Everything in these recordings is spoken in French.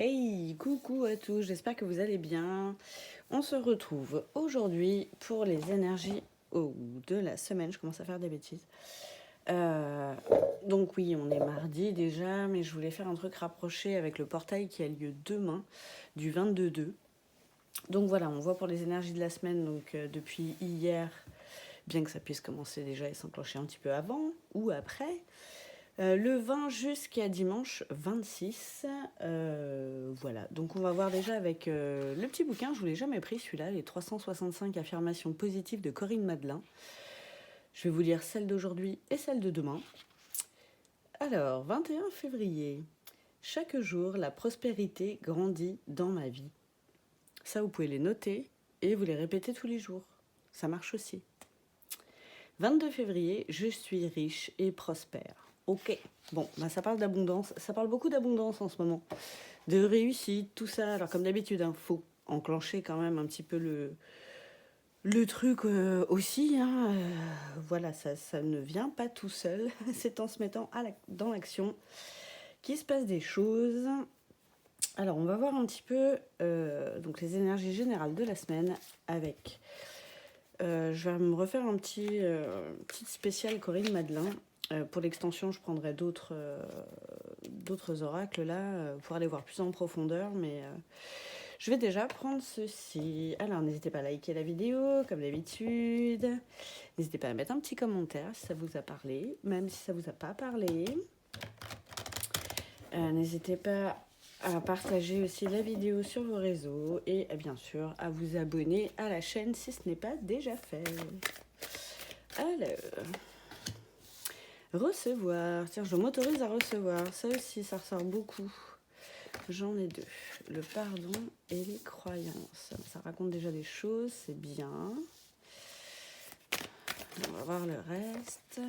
Hey, coucou à tous, j'espère que vous allez bien. On se retrouve aujourd'hui pour les énergies de la semaine. Je commence à faire des bêtises. Euh, donc oui, on est mardi déjà, mais je voulais faire un truc rapproché avec le portail qui a lieu demain, du 22-2. Donc voilà, on voit pour les énergies de la semaine, donc depuis hier, bien que ça puisse commencer déjà et s'enclencher un petit peu avant ou après. Le 20 jusqu'à dimanche 26. Voilà, donc on va voir déjà avec le petit bouquin, je ne vous l'ai jamais pris celui-là, les 365 affirmations positives de Corinne Madelin. Je vais vous lire celle d'aujourd'hui et celle de demain. Alors, 21 février. Chaque jour, la prospérité grandit dans ma vie. Ça, vous pouvez les noter et vous les répéter tous les jours. Ça marche aussi. 22 février, je suis riche et prospère. Ok, bon, bah ça parle d'abondance, ça parle beaucoup d'abondance en ce moment, de réussite, tout ça. Alors comme d'habitude, il faut enclencher quand même un petit peu le truc aussi. Voilà, ça ne vient pas tout seul, c'est en se mettant dans l'action qu'il se passe des choses. Alors on va voir un petit peu donc les énergies générales de la semaine avec... je vais me refaire un petit spécial Corinne Madelin. Pour l'extension, je prendrai d'autres oracles là pour aller voir plus en profondeur, mais je vais déjà prendre ceci. Alors, n'hésitez pas à liker la vidéo, comme d'habitude. N'hésitez pas à mettre un petit commentaire si ça vous a parlé, même si ça vous a pas parlé. N'hésitez pas à partager aussi la vidéo sur vos réseaux et bien sûr à vous abonner à la chaîne si ce n'est pas déjà fait. Alors, recevoir. Tiens, je m'autorise à recevoir. Ça aussi, ça ressort beaucoup. J'en ai deux. Le pardon et les croyances. Ça raconte déjà des choses, c'est bien. On va voir le reste.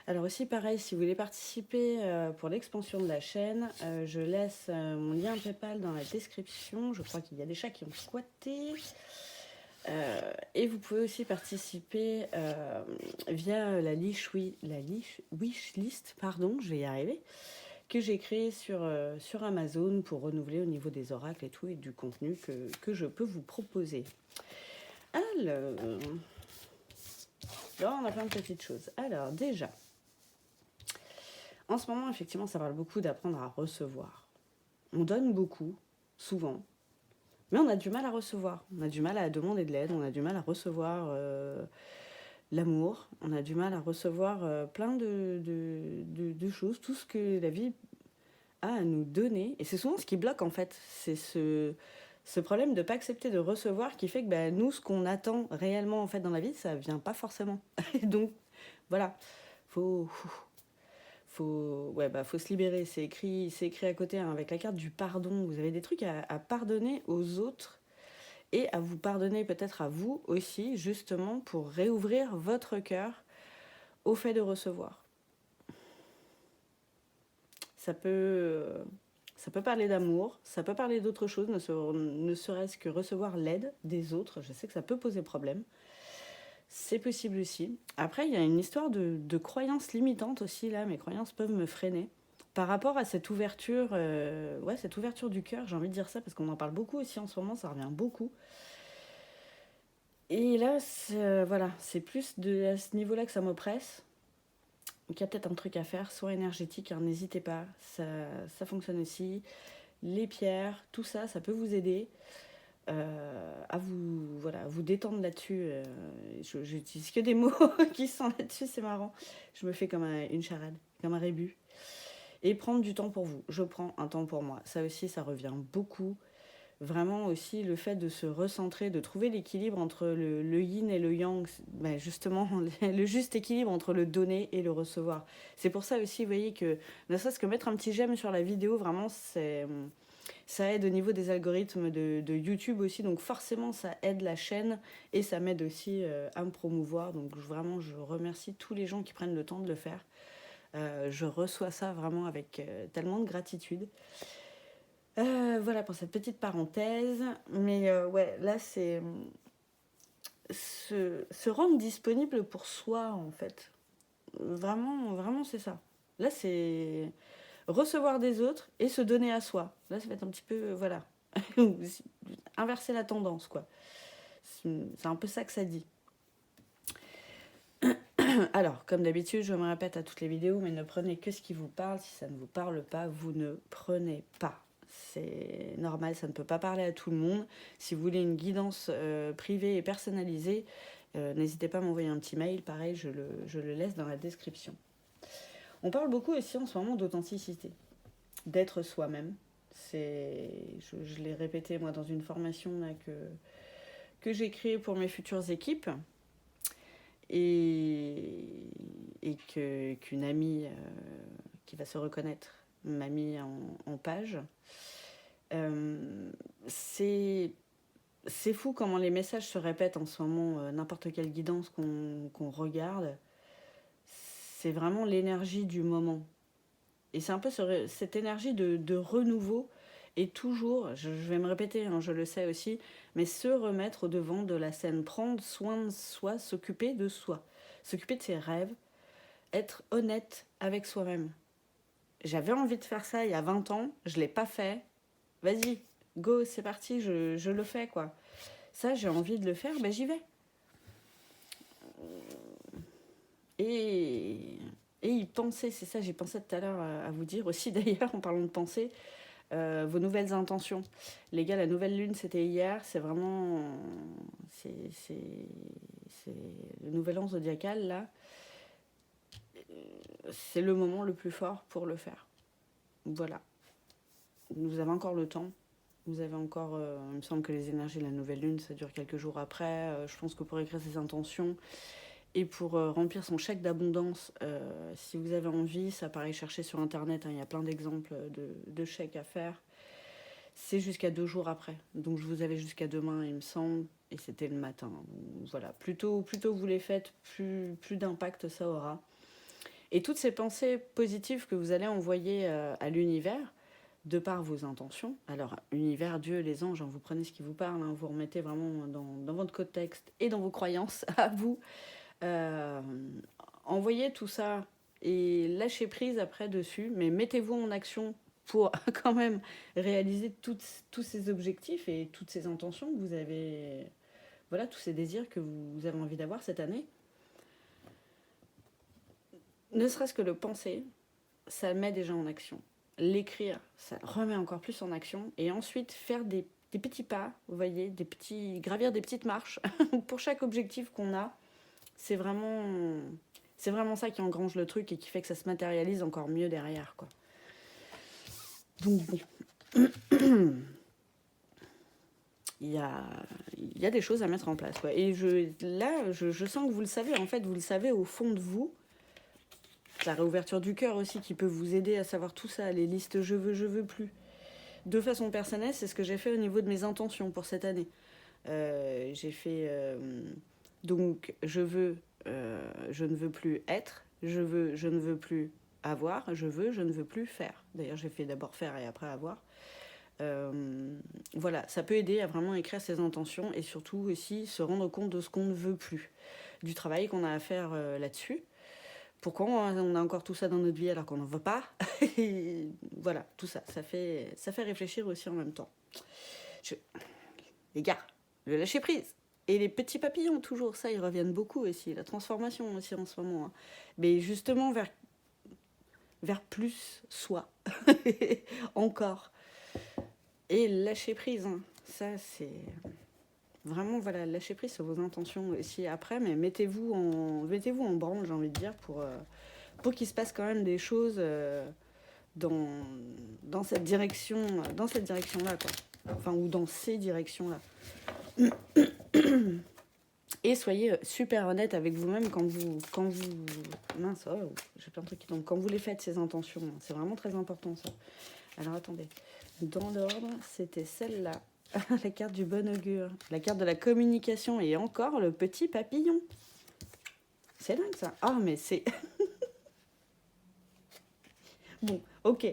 Alors aussi, pareil, si vous voulez participer pour l'expansion de la chaîne, je laisse mon lien PayPal dans la description. Je crois qu'il y a des chats qui ont squatté. Et vous pouvez aussi participer via la wishlist, pardon, je vais y arriver, que j'ai créée sur Amazon pour renouveler au niveau des oracles et tout, et du contenu que je peux vous proposer. Alors, là, on a plein de petites choses. Alors, déjà, en ce moment, effectivement, ça parle beaucoup d'apprendre à recevoir. On donne beaucoup, souvent, mais on a du mal à recevoir. On a du mal à demander de l'aide, on a du mal à recevoir l'amour, on a du mal à recevoir plein de choses, tout ce que la vie a à nous donner. Et c'est souvent ce qui bloque en fait. C'est ce problème de ne pas accepter de recevoir qui fait que nous, ce qu'on attend réellement en fait dans la vie, ça ne vient pas forcément. Et donc, voilà, faut se libérer. C'est écrit à côté avec la carte du pardon. Vous avez des trucs à pardonner aux autres et à vous pardonner peut-être à vous aussi, justement pour réouvrir votre cœur au fait de recevoir. Ça peut parler d'amour, ça peut parler d'autre chose, ne serait-ce que recevoir l'aide des autres. Je sais que ça peut poser problème. C'est possible aussi. Après, il y a une histoire de croyances limitantes aussi, là. Mes croyances peuvent me freiner. Par rapport à cette ouverture du cœur, j'ai envie de dire ça parce qu'on en parle beaucoup aussi en ce moment, ça revient beaucoup. Et là, c'est plus à ce niveau-là que ça m'oppresse. Donc il y a peut-être un truc à faire, soit énergétique, n'hésitez pas, ça fonctionne aussi. Les pierres, tout ça, ça peut vous aider à vous détendre là-dessus. J'utilise que des mots qui sont là-dessus, c'est marrant. Je me fais comme une charade, comme un rébut. Et prendre du temps pour vous. Je prends un temps pour moi. Ça aussi, ça revient beaucoup. Vraiment aussi le fait de se recentrer, de trouver l'équilibre entre le yin et le yang, justement le juste équilibre entre le donner et le recevoir. C'est pour ça aussi, vous voyez, que ne serait-ce que mettre un petit j'aime sur la vidéo, vraiment, ça aide au niveau des algorithmes de YouTube aussi, donc forcément ça aide la chaîne et ça m'aide aussi à me promouvoir. Donc vraiment, je remercie tous les gens qui prennent le temps de le faire. Je reçois ça vraiment avec tellement de gratitude. Voilà pour cette petite parenthèse. Mais là, c'est se rendre disponible pour soi, en fait. Vraiment, vraiment, c'est ça. Là, c'est... recevoir des autres et se donner à soi. Là, ça va être un petit peu, voilà, inverser la tendance, quoi. C'est un peu ça que ça dit. Alors, comme d'habitude, je me répète à toutes les vidéos, mais ne prenez que ce qui vous parle. Si ça ne vous parle pas, vous ne prenez pas. C'est normal, ça ne peut pas parler à tout le monde. Si vous voulez une guidance privée et personnalisée, n'hésitez pas à m'envoyer un petit mail. Pareil, je le laisse dans la description. On parle beaucoup aussi en ce moment d'authenticité, d'être soi-même. Je l'ai répété moi dans une formation là, que j'ai créée pour mes futures équipes. Et qu'une amie qui va se reconnaître m'a mis en page. C'est fou comment les messages se répètent en ce moment, n'importe quelle guidance qu'on regarde. C'est vraiment l'énergie du moment. Et c'est un peu cette énergie de renouveau. Et toujours, je vais me répéter, hein, je le sais aussi, mais se remettre au devant de la scène, prendre soin de soi, s'occuper de soi, s'occuper de ses rêves, être honnête avec soi-même. J'avais envie de faire ça il y a 20 ans, je ne l'ai pas fait. Vas-y, go, c'est parti, je le fais, quoi. Ça, j'ai envie de le faire, ben j'y vais. Et y penser, c'est ça, j'ai pensé tout à l'heure à vous dire aussi, d'ailleurs, en parlant de penser, vos nouvelles intentions. Les gars, la nouvelle lune, c'était hier. C'est vraiment... C'est le nouvel an zodiacal, là. C'est le moment le plus fort pour le faire. Voilà. Vous avez encore le temps. Vous avez encore... il me semble que les énergies de la nouvelle lune, ça dure quelques jours après. Je pense que pour écrire ses intentions et pour remplir son chèque d'abondance, si vous avez envie, ça paraît chercher sur Internet. Hein, il y a plein d'exemples de chèques à faire. C'est jusqu'à 2 jours après. Donc je vous avais jusqu'à demain, il me semble, et c'était le matin. Donc, voilà, plus tôt vous les faites, plus d'impact ça aura. Et toutes ces pensées positives que vous allez envoyer à l'univers, de par vos intentions. Alors, univers, Dieu, les anges, hein, vous prenez ce qui vous parle, hein, vous remettez vraiment dans votre contexte et dans vos croyances à vous. Envoyez tout ça et lâchez prise après dessus, mais mettez-vous en action pour quand même réaliser tous ces objectifs et toutes ces intentions que vous avez, voilà, tous ces désirs que vous avez envie d'avoir cette année. Ne serait-ce que le penser, ça met déjà en action. L'écrire, ça remet encore plus en action. Et ensuite, faire des petits pas, vous voyez, gravir des petites marches pour chaque objectif qu'on a. C'est vraiment ça qui engrange le truc et qui fait que ça se matérialise encore mieux derrière, quoi. Donc bon, il y a des choses à mettre en place, quoi. Et je sens que vous le savez, en fait, vous le savez au fond de vous. La réouverture du cœur aussi qui peut vous aider à savoir tout ça, les listes je veux plus. De façon personnelle, c'est ce que j'ai fait au niveau de mes intentions pour cette année. J'ai fait donc je ne veux plus être, je ne veux plus avoir, je ne veux plus faire. D'ailleurs, j'ai fait d'abord faire et après avoir. Voilà, ça peut aider à vraiment écrire ses intentions et surtout aussi se rendre compte de ce qu'on ne veut plus, du travail qu'on a à faire là-dessus. Pourquoi on a encore tout ça dans notre vie alors qu'on n'en veut pas. Et voilà, tout ça, ça fait réfléchir aussi en même temps. Les gars, le lâcher prise. Et les petits papillons, toujours, ça, ils reviennent beaucoup aussi. La transformation aussi en ce moment. Hein. Mais justement vers plus soi. Encore. Et lâcher prise, hein. Ça, c'est... Vraiment, voilà, lâcher prise sur vos intentions aussi après, mais mettez-vous en branle, j'ai envie de dire, pour qu'il se passe quand même des choses dans cette direction-là, quoi. Enfin, ou dans ces directions-là. Et soyez super honnête avec vous-même quand vous mince, oh, j'ai plein de trucs qui tombent. Quand vous les faites, ces intentions, c'est vraiment très important, ça. Alors, attendez. Dans l'ordre, c'était celle-là. La carte du bon augure. La carte de la communication. Et encore, le petit papillon. C'est dingue, ça. Ah, mais c'est... Bon, ok.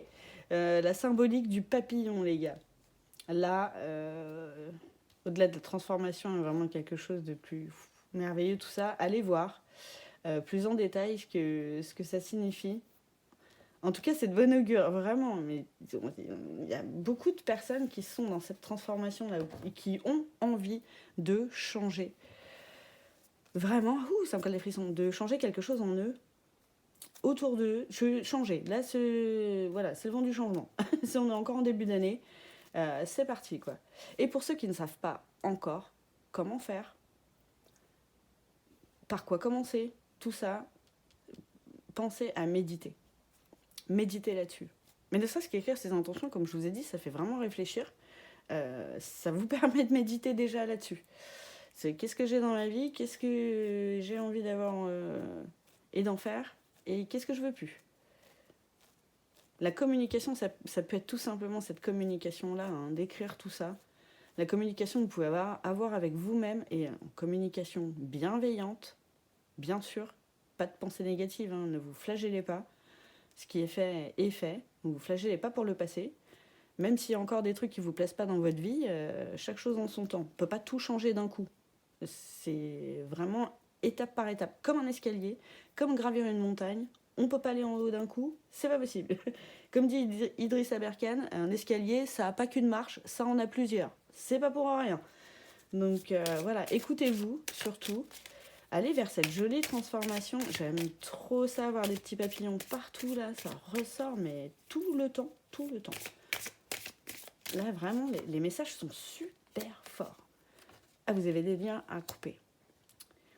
La symbolique du papillon, les gars. Là, au-delà de la transformation, il y a vraiment quelque chose de plus merveilleux, tout ça. Allez voir plus en détail ce que ça signifie. En tout cas, c'est de bon augure, vraiment. Mais il y a beaucoup de personnes qui sont dans cette transformation-là et qui ont envie de changer. Vraiment, ça me colle les frissons. De changer quelque chose en eux, autour d'eux, changer. Là, voilà, c'est le vent du changement. Si on est encore en début d'année, c'est parti, quoi. Et pour ceux qui ne savent pas encore comment faire, par quoi commencer, tout ça, pensez à méditer. Méditer là-dessus. Mais ne serait-ce qu'écrire ses intentions, comme je vous ai dit, ça fait vraiment réfléchir. Ça vous permet de méditer déjà là-dessus. C'est qu'est-ce que j'ai dans ma vie, qu'est-ce que j'ai envie d'avoir et d'en faire, et qu'est-ce que je veux plus. La communication, ça peut être tout simplement cette communication-là, hein, d'écrire tout ça. La communication que vous pouvez avoir avec vous-même, et en communication bienveillante, bien sûr, pas de pensée négative, hein, ne vous flagellez pas. Ce qui est fait est fait, ne vous flagellez pas pour le passé. Même s'il y a encore des trucs qui ne vous plaisent pas dans votre vie, chaque chose en son temps. On ne peut pas tout changer d'un coup. C'est vraiment étape par étape, comme un escalier, comme gravir une montagne. On ne peut pas aller en haut d'un coup, c'est pas possible. Comme dit Idriss Aberkan, un escalier, ça n'a pas qu'une marche, ça en a plusieurs. C'est pas pour rien. Donc voilà, écoutez-vous surtout. Allez vers cette jolie transformation. J'aime trop ça, avoir des petits papillons partout là, ça ressort, mais tout le temps, tout le temps. Là, vraiment, les messages sont super forts. Ah, vous avez des liens à couper.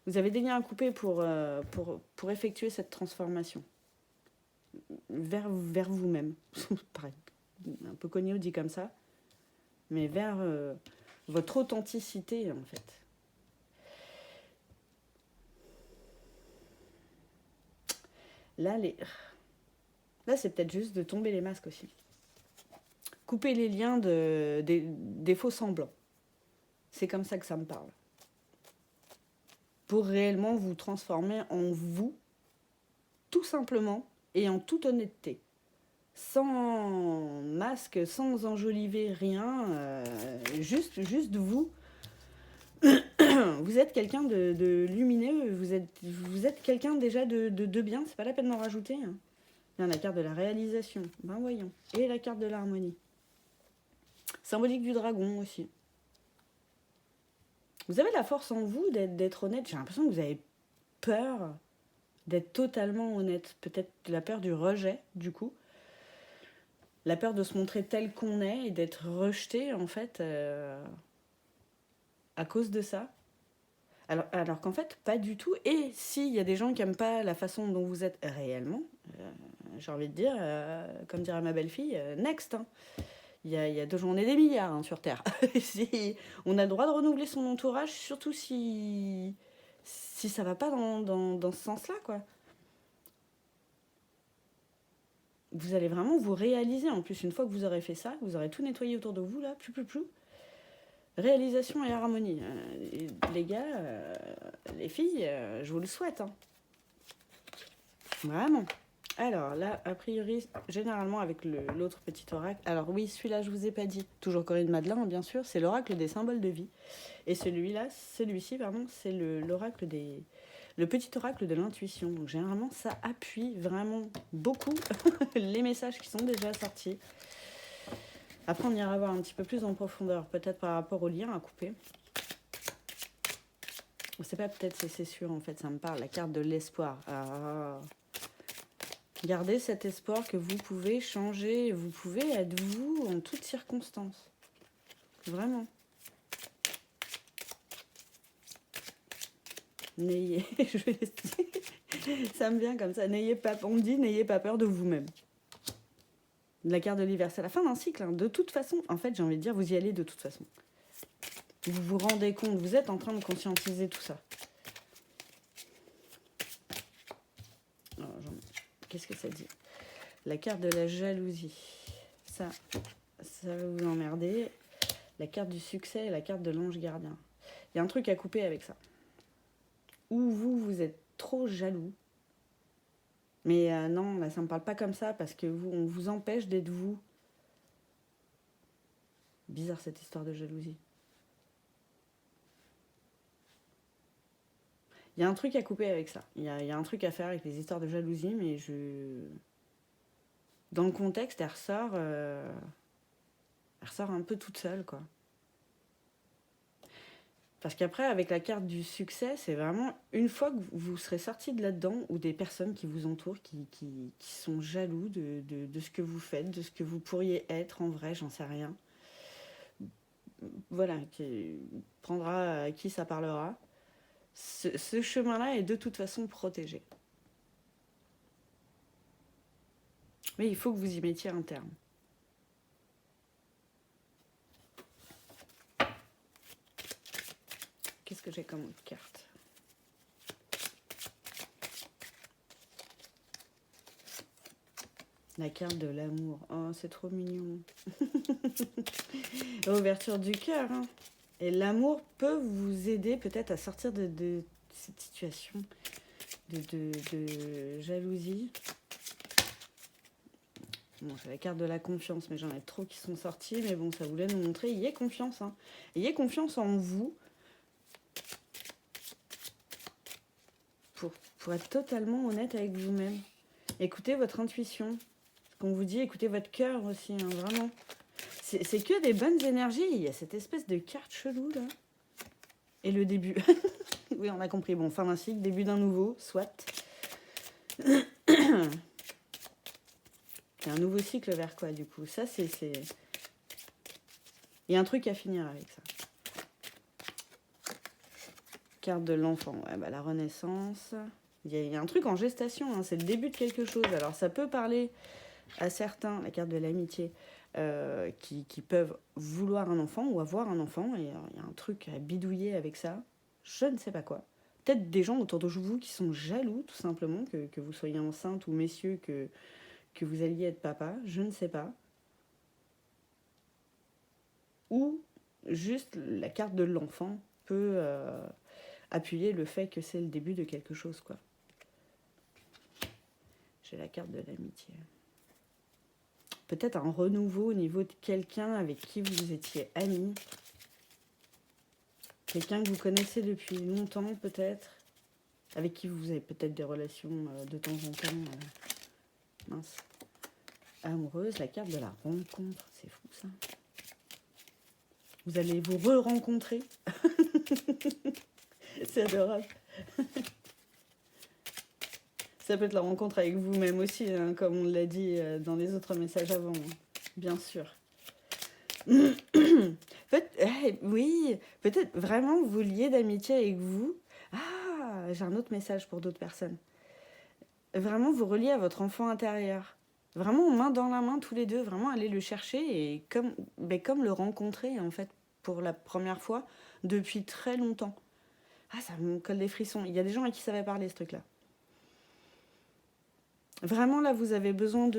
Vous avez des liens à couper pour effectuer cette transformation vers vous-même. Pareil, un peu cogno dit comme ça, mais vers votre authenticité, en fait. Là, c'est peut-être juste de tomber les masques aussi. Couper les liens des faux semblants. C'est comme ça que ça me parle. Pour réellement vous transformer en vous, tout simplement, et en toute honnêteté. Sans masque, sans enjoliver rien, juste vous. Vous êtes quelqu'un de lumineux, vous êtes quelqu'un déjà de bien, c'est pas la peine d'en rajouter. Hein. Il y a la carte de la réalisation, ben voyons, et la carte de l'harmonie. Symbolique du dragon aussi. Vous avez la force en vous d'être honnête. J'ai l'impression que vous avez peur d'être totalement honnête. Peut-être la peur du rejet, du coup. La peur de se montrer tel qu'on est et d'être rejeté, en fait, à cause de ça. Alors qu'en fait, pas du tout. Et s'il y a des gens qui n'aiment pas la façon dont vous êtes réellement, j'ai envie de dire, comme dirait ma belle-fille, next. Hein. Il y a 2 journées des milliards hein, sur Terre. On a le droit de renouveler son entourage, surtout si ça va pas dans ce sens-là, quoi. Vous allez vraiment vous réaliser. En plus, une fois que vous aurez fait ça, vous aurez tout nettoyé autour de vous, là, plus. Réalisation et harmonie. Les gars, les filles, je vous le souhaite. Hein. Vraiment. Alors là, a priori, généralement avec l'autre petit oracle. Alors oui, celui-là, je vous ai pas dit. Toujours Corinne Madelin, bien sûr. C'est l'oracle des symboles de vie. Et celui-ci, pardon, c'est l'oracle le petit oracle de l'intuition. Donc généralement, ça appuie vraiment beaucoup les messages qui sont déjà sortis. Après, on ira voir un petit peu plus en profondeur, peut-être par rapport au lien à couper. Je sais pas, peut-être c'est sûr, en fait, ça me parle. La carte de l'espoir. Gardez cet espoir que vous pouvez changer, vous pouvez être vous en toutes circonstances. Vraiment. N'ayez, ça me vient comme ça, on me dit n'ayez pas peur de vous-même. La carte de l'hiver, c'est la fin d'un cycle. Hein. De toute façon, en fait, j'ai envie de dire, vous y allez de toute façon. Vous vous rendez compte, vous êtes en train de conscientiser tout ça. Alors, qu'est-ce que ça dit? La carte de la jalousie. Ça va vous emmerder. La carte du succès et la carte de l'ange gardien. Il y a un truc à couper avec ça. Ou vous êtes trop jaloux. Mais non, là, ça me parle pas comme ça parce que on vous empêche d'être vous. Bizarre cette histoire de jalousie. Il y a un truc à couper avec ça. Il y a un truc à faire avec les histoires de jalousie, mais dans le contexte, elle ressort un peu toute seule, quoi. Parce qu'après, avec la carte du succès, c'est vraiment une fois que vous serez sorti de là-dedans, ou des personnes qui vous entourent, qui sont jaloux de ce que vous faites, de ce que vous pourriez être en vrai, j'en sais rien. Voilà, qui prendra à qui ça parlera. Ce chemin-là est de toute façon protégé. Mais il faut que vous y mettiez un terme. Qu'est-ce que j'ai comme autre carte? La carte de l'amour. Oh, c'est trop mignon. Ouverture du cœur. Hein. Et l'amour peut vous aider peut-être à sortir de cette situation de jalousie. Bon, c'est la carte de la confiance, mais j'en ai trop qui sont sortis. Mais bon, ça voulait nous montrer, ayez confiance. Hein. Ayez confiance en vous pour être totalement honnête avec vous-même. Écoutez votre intuition. Ce qu'on vous dit, écoutez votre cœur aussi, hein, vraiment. C'est que des bonnes énergies. Il y a cette espèce de carte chelou, là. Et le début. Oui, on a compris. Bon, fin d'un cycle, début d'un nouveau, soit. Il y a un nouveau cycle vers quoi, du coup? Ça, c'est... Il y a un truc à finir avec ça. Carte de l'enfant. Ouais, bah, la renaissance. Il y a un truc en gestation. Hein, c'est le début de quelque chose. Alors, ça peut parler à certains, la carte de l'amitié, qui peuvent vouloir un enfant ou avoir un enfant. Et il y a un truc à bidouiller avec ça. Je ne sais pas quoi. Peut-être des gens autour de vous qui sont jaloux, tout simplement, que vous soyez enceinte ou messieurs, que vous alliez être papa, je ne sais pas. Ou juste la carte de l'enfant peut appuyer le fait que c'est le début de quelque chose, quoi. J'ai la carte de l'amitié. Peut-être un renouveau au niveau de quelqu'un avec qui vous étiez amis. Quelqu'un que vous connaissez depuis longtemps, peut-être. Avec qui vous avez peut-être des relations de temps en temps. Mince. Amoureuse, la carte de la rencontre. C'est fou, ça. Vous allez vous re-rencontrer. C'est adorable. Ça peut être la rencontre avec vous-même aussi, hein, comme on l'a dit dans les autres messages avant, hein, bien sûr. Oui, peut-être vraiment vous liez d'amitié avec vous. Ah, j'ai un autre message pour d'autres personnes. Vraiment vous reliez à votre enfant intérieur. Vraiment main dans la main tous les deux, vraiment aller le chercher et comme le rencontrer en fait pour la première fois depuis très longtemps. Ah, ça me colle des frissons. Il y a des gens à qui ça va parler ce truc-là. Vraiment, là, vous avez besoin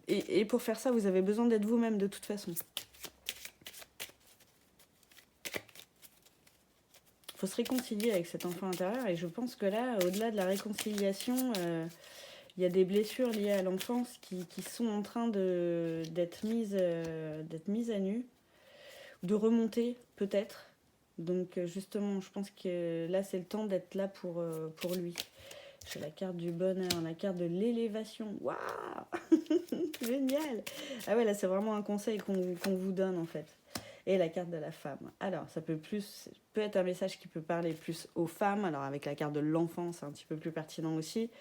Et pour faire ça, vous avez besoin d'être vous-même, de toute façon. Il faut se réconcilier avec cet enfant intérieur. Et je pense que là, au-delà de la réconciliation, il y a des blessures liées à l'enfance qui sont en train d'être mises à nu. De remonter, peut-être. Donc, justement, je pense que là, c'est le temps d'être là pour lui. J'ai la carte du bonheur, la carte de l'élévation. Waouh. Génial. Ah ouais, là, c'est vraiment un conseil qu'on vous donne, en fait. Et la carte de la femme. Alors, ça peut être un message qui peut parler plus aux femmes. Alors, avec la carte de l'enfant, c'est un petit peu plus pertinent aussi.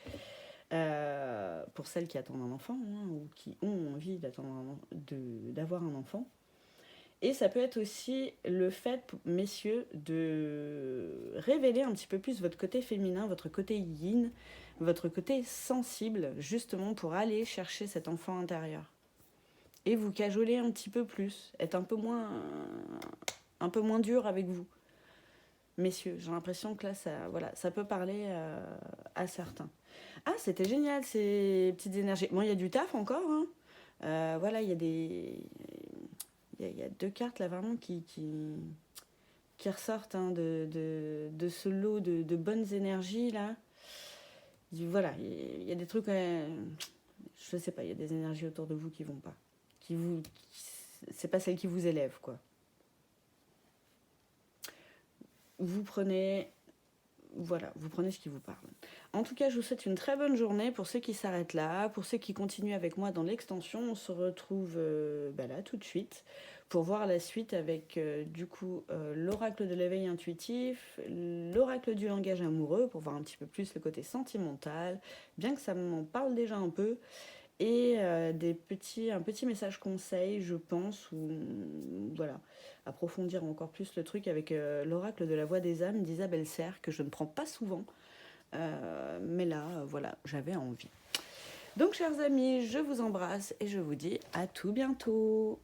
Pour celles qui attendent un enfant, hein, ou qui ont envie d'avoir un enfant. Et ça peut être aussi le fait, messieurs, de révéler un petit peu plus votre côté féminin, votre côté yin, votre côté sensible, justement pour aller chercher cet enfant intérieur. Et vous cajoler un petit peu plus, être un peu moins dur avec vous. Messieurs, j'ai l'impression que là, ça peut parler à certains. Ah, c'était génial ces petites énergies. Bon, il y a du taf encore, hein. Voilà, il y a il y a deux cartes là vraiment qui ressortent, hein, de ce lot de bonnes énergies là. Voilà, il y a des trucs, je sais pas, il y a des énergies autour de vous qui vont pas, c'est pas celles qui vous élèvent, quoi. Vous prenez voilà, vous prenez ce qui vous parle. En tout cas, je vous souhaite une très bonne journée pour ceux qui s'arrêtent là. Pour ceux qui continuent avec moi dans l'extension, on se retrouve là tout de suite pour voir la suite avec l'oracle de l'éveil intuitif, l'oracle du langage amoureux pour voir un petit peu plus le côté sentimental, bien que ça m'en parle déjà un peu, et un petit message conseil, je pense, ou voilà, approfondir encore plus le truc avec l'oracle de la voix des âmes d'Isabelle Serre, que je ne prends pas souvent, mais là, voilà, j'avais envie. Donc, chers amis, je vous embrasse et je vous dis à tout bientôt.